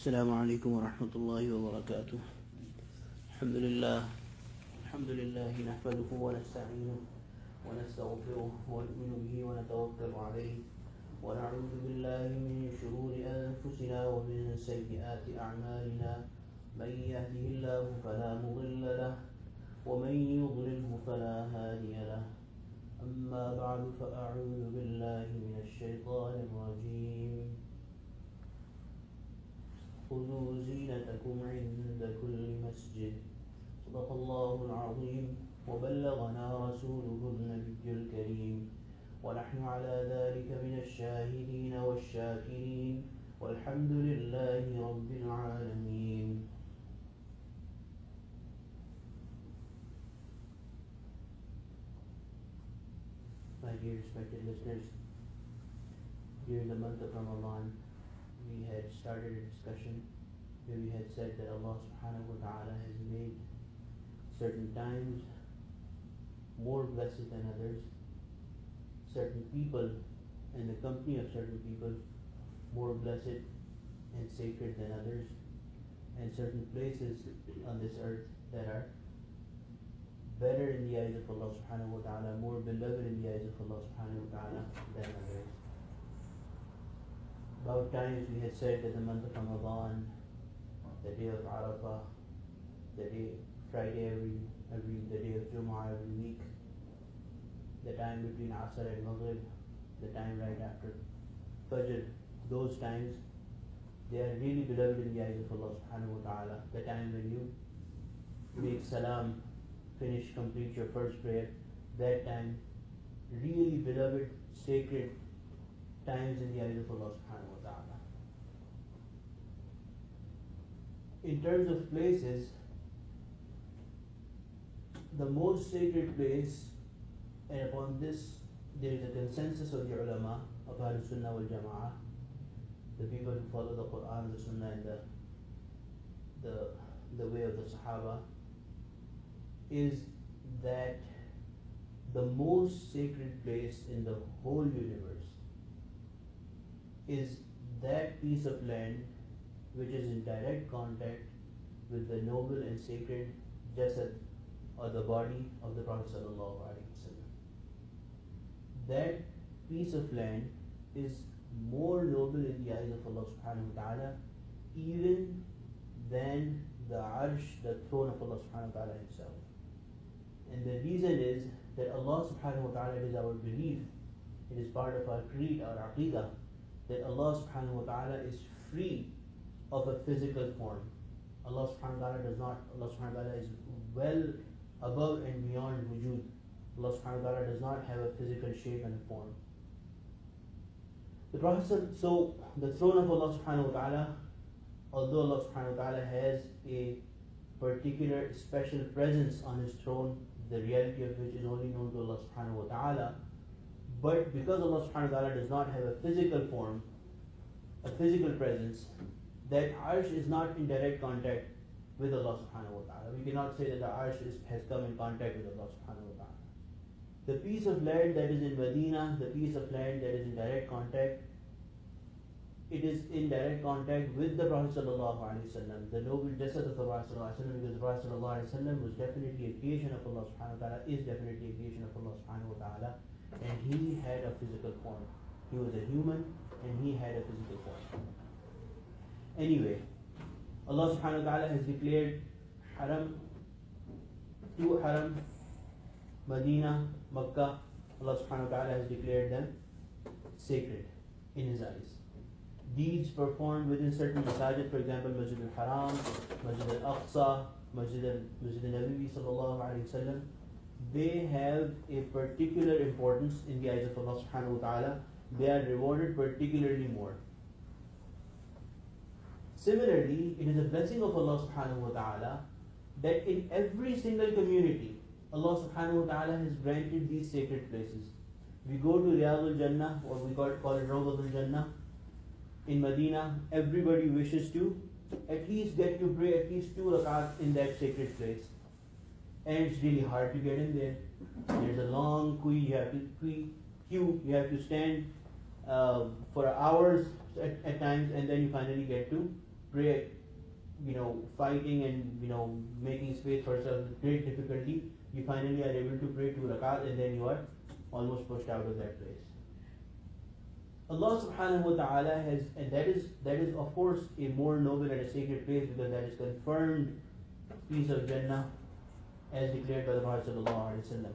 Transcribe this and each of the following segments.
السلام عليكم ورحمة الله وبركاته. الحمد لله نحمده ونستعينه ونستغفره ونؤمن به ونتوكل عليه ونعوذ بالله من شرور أنفسنا ومن سيئات أعمالنا. من يهده الله فلا مضل له ومن يضلله فلا هادي له. أما بعد فأعوذ بالله من الشيطان الرجيم. خذوا زينتكم عند كل مسجد. صدق الله العظيم وبلغنا رسوله النبي الكريم ونحن على ذلك من الشاهدين والشاكرين والحمد لله رب العالمين. My dear respected listeners, during the month of Ramadan, we had started a discussion where we had said that Allah subhanahu wa ta'ala has made certain times more blessed than others, certain people and the company of certain people more blessed and sacred than others, and certain places on this earth that are better in the eyes of Allah subhanahu wa ta'ala, more beloved in the eyes of Allah subhanahu wa ta'ala than others. About times we had said that the month of Ramadan, the day of Arafah, the day Friday the day of Jumu'ah every week, the time between Asr and Maghrib, the time right after Fajr, those times, they are really beloved in the eyes of Allah subhanahu wa ta'ala. The time when you make salam, complete your first prayer, that time, really beloved, sacred times in the eyes of Allah subhanahu wa ta'ala. In terms of places, the most sacred place, and upon this there is a consensus of the ulama of Ahlul Sunnah wal Jama'ah, the people who follow the Quran, the Sunnah, and the way of the Sahaba, is that the most sacred place in the whole universe is that piece of land which is in direct contact with the noble and sacred jasad, or the body of the Prophet sallallahu alaihi wasallam. That piece of land is more noble in the eyes of Allah subhanahu wa ta'ala even than the arsh, the throne of Allah subhanahu wa ta'ala himself. And the reason is that Allah subhanahu wa ta'ala, it is our belief, it is part of our creed, our aqidah, that Allah subhanahu wa ta'ala is free of a physical form. Allah subhanahu wa ta'ala is well above and beyond wujud. Allah subhanahu wa ta'ala does not have a physical shape and form. The Prophet said, so the throne of Allah subhanahu wa ta'ala, although Allah subhanahu wa ta'ala has a particular special presence on his throne, the reality of which is only known to Allah subhanahu wa ta'ala, but because Allah subhanahu wa ta'ala does not have a physical form, a physical presence, that arsh is not in direct contact with Allah subhanahu wa ta'ala. We cannot say that the arsh has come in contact with Allah subhanahu wa ta'ala. The piece of land that is in Medina, the piece of land that is in direct contact, it is in direct contact with the Prophet sallallahu alaihi wasallam, the noble jasad of the Prophet sallallahu alaihi wasallam, because the Prophet sallallahu alaihi wasallam was definitely a creation of Allah subhanahu wa ta'ala, is definitely a creation of Allah subhanahu wa ta'ala, and he had a physical form. He was a human and he had a physical form. Anyway, Allah subhanahu wa ta'ala has declared two haram, Medina, Makkah, Allah subhanahu wa ta'ala has declared them sacred in his eyes. Deeds performed within certain masajid, for example, Masjid al-Haram, Masjid al-Aqsa, Masjid al-Nabi sallallahu alayhi wa sallam, they have a particular importance in the eyes of Allah subhanahu wa ta'ala. They are rewarded particularly more. Similarly, it is a blessing of Allah subhanahu wa ta'ala that in every single community, Allah subhanahu wa ta'ala has granted these sacred places. We go to Riyadul Jannah, or we call it Rawdatul Jannah, in Medina. Everybody wishes to at least get to pray at least 2 rakats in that sacred place. And it's really hard to get in there. There's a long queue, you have to stand for hours at times, and then you finally get to pray, fighting and making space for yourself with great difficulty, you finally are able to pray 2 rakat and then you are almost pushed out of that place. Allah subhanahu wa ta'ala has, and that is of course a more noble and a sacred place, because that is confirmed piece of Jannah as declared by the Prophet sallallahu alaihi wasallam.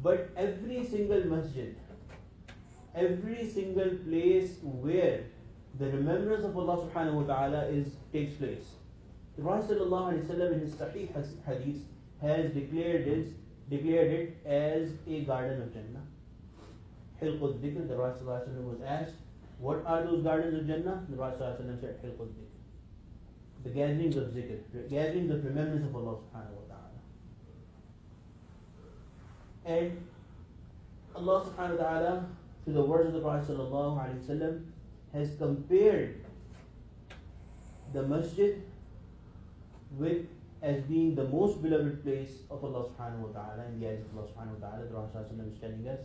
But every single masjid, every single place where the remembrance of Allah subhanahu wa ta'ala takes place, the Prophet sallallahu alaihi wasallam in his Sahih hadith has declared it as a garden of Jannah. Hilqud dhikr, the Prophet sallallahu alaihi wasallam was asked, what are those gardens of Jannah? The Prophet sallallahu alaihi wasallam said, Hilqud dhikr, the gatherings of zikr, gatherings of remembrance of Allah subhanahu wa ta'ala. And Allah subhanahu wa ta'ala, through the words of the Prophet sallallahu alaihi wasallam, has compared the masjid with as being the most beloved place of Allah subhanahu wa ta'ala in the eyes of Allah subhanahu wa ta'ala. The Prophet sallallahu alaihi wasallam is telling us,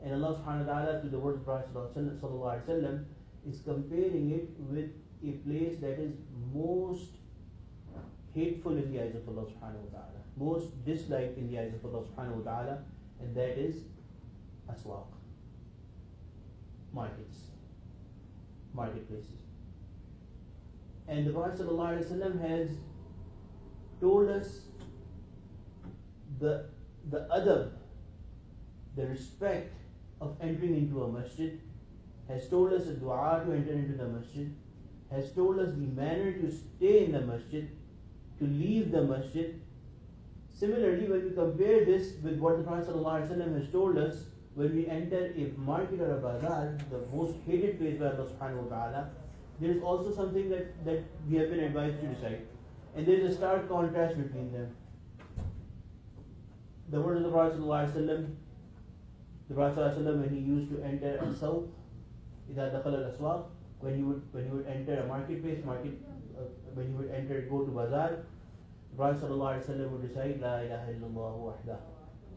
and Allah subhanahu wa ta'ala, through the words of the Prophet sallallahu alaihi wasallam, is comparing it with a place that is most hateful in the eyes of Allah subhanahu wa ta'ala, most disliked in the eyes of Allah subhanahu wa ta'ala, and that is aswaq, marketplaces. And the Prophet sallallahu alaihi wasallam has told us the adab, the respect of entering into a masjid, has told us a dua to enter into the masjid, has told us the manner to stay in the masjid, to leave the masjid. Similarly, when we compare this with what the Prophet ﷺ has told us, when we enter a market or a bazaar, the most hated place by Allah subhanahu wa ta'ala, there is also something that we have been advised to recite. And there is a stark contrast between them. The word of the Prophet ﷺ, when he used to enter a sawq, إِذَا دَخَلَ الْأَسْوَاقِ, when he would enter a marketplace, when he would go to bazaar, the Prophet ﷺ would recite, لَا إِلَهَ إِلَّا اللَّهُ وَحْدَهُ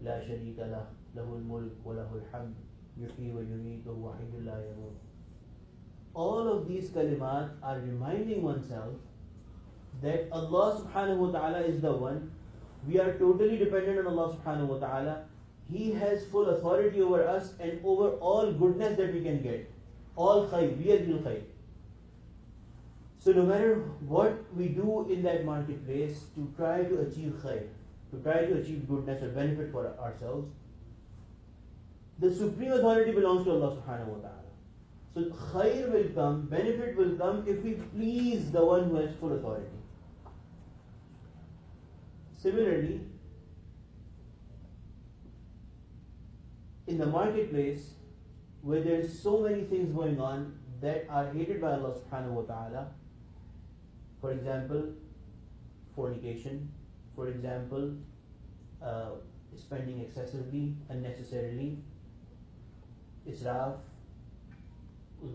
لَا شَرِيكَ لَهُ لَهُ الْمُلْكُ وَلَهُ الْحَمْدُ يُحْيِي وَيُمِيتُ وَهُوَ حَيٌّ لَا يَمُوتُ. All of these kalimat are reminding oneself that Allah subhanahu wa ta'ala is the one. We are totally dependent on Allah subhanahu wa ta'ala. He has full authority over us and over all goodness that we can get. All khayr, biyadil khayr. So no matter what we do in that marketplace to try to achieve khayr, to try to achieve goodness or benefit for ourselves, the supreme authority belongs to Allah subhanahu wa ta'ala. So khayr will come, benefit will come if we please the one who has full authority. Similarly, in the marketplace, where there is so many things going on that are hated by Allah subhanahu wa ta'ala, for example, fornication, for example, spending excessively, unnecessarily, israf,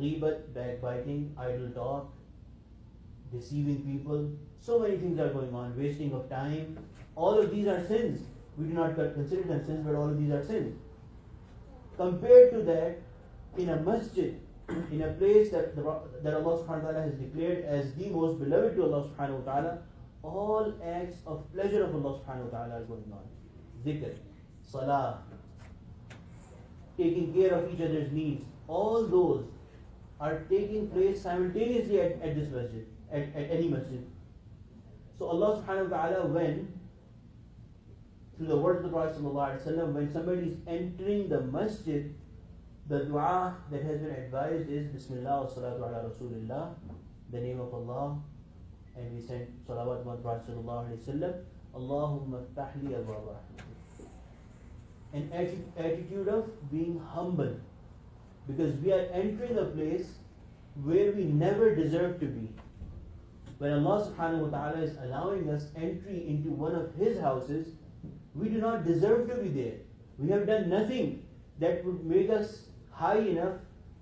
ghibat, backbiting, idle talk, deceiving people, so many things are going on, wasting of time. All of these are sins. We do not consider them sins, but all of these are sins. Compared to that, in a masjid, in a place that Allah subhanahu wa ta'ala has declared as the most beloved to Allah subhanahu wa ta'ala, all acts of pleasure of Allah subhanahu wa ta'ala are going on. Zikr, salah, taking care of each other's needs, all those are taking place simultaneously at this masjid, at any masjid. So Allah subhanahu wa ta'ala, when, through the words of the Prophet sallallahu alaihi wasallam, when somebody is entering the masjid, the dua that has been advised is Bismillah wa salatu ala Rasulillah, the name of Allah, and we send salawat on Prophet sallallahu alaihi wasallam, Allahumma ftahli abwaba. An attitude of being humble, because we are entering a place where we never deserve to be. When Allah subhanahu wa ta'ala is allowing us entry into one of His houses, we do not deserve to be there. We have done nothing that would make us high enough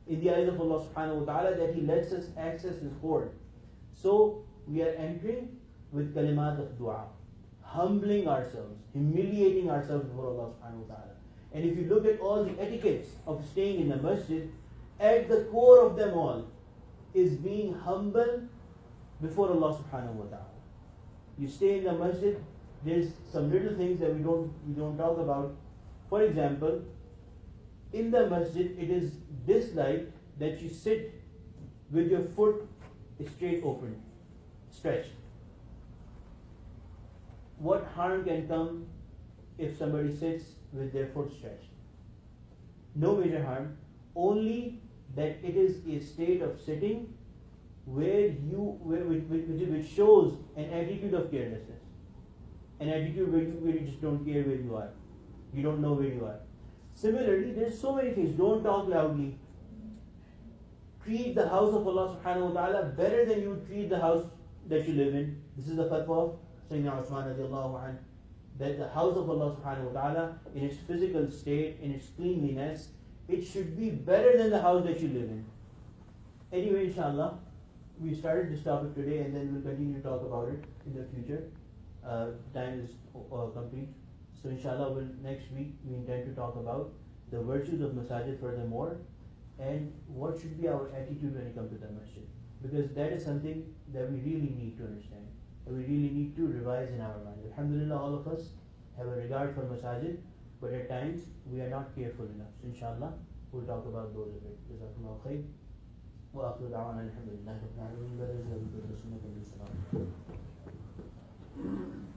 in the eyes of Allah subhanahu wa ta'ala that He lets us access His court. So we are entering with kalimat of dua, humbling ourselves, humiliating ourselves before Allah subhanahu wa ta'ala. And if you look at all the etiquettes of staying in the masjid, at the core of them all is being humble before Allah subhanahu wa ta'ala. You stay in the masjid, there's some little things that we don't talk about. For example, in the masjid it is disliked that you sit with your foot straight open, stretched. What harm can come if somebody sits with their foot stretched? No major harm, only that it is a state of sitting which shows an attitude of carelessness, an attitude where you just don't care where you are, you don't know where you are. Similarly, there's so many things. Don't talk loudly. Treat the house of Allah subhanahu wa ta'ala better than you treat the house that you live in. This is the fatwa of Sayyidina Usman radiallahu anh, that the house of Allah subhanahu wa ta'ala, in its physical state, in its cleanliness, it should be better than the house that you live in. Anyway, inshallah, we started this topic today and then we'll continue to talk about it in the future. Time is complete. So inshallah, next week we intend to talk about the virtues of masajid furthermore, and what should be our attitude when it comes to the masjid. Because that is something that we really need to understand, that we really need to revise in our mind. Alhamdulillah, all of us have a regard for masajid, but at times we are not careful enough. So inshallah, we'll talk about those a bit. Jazakumullah khair. وآخر دعوانا الحمد لله رب العالمين.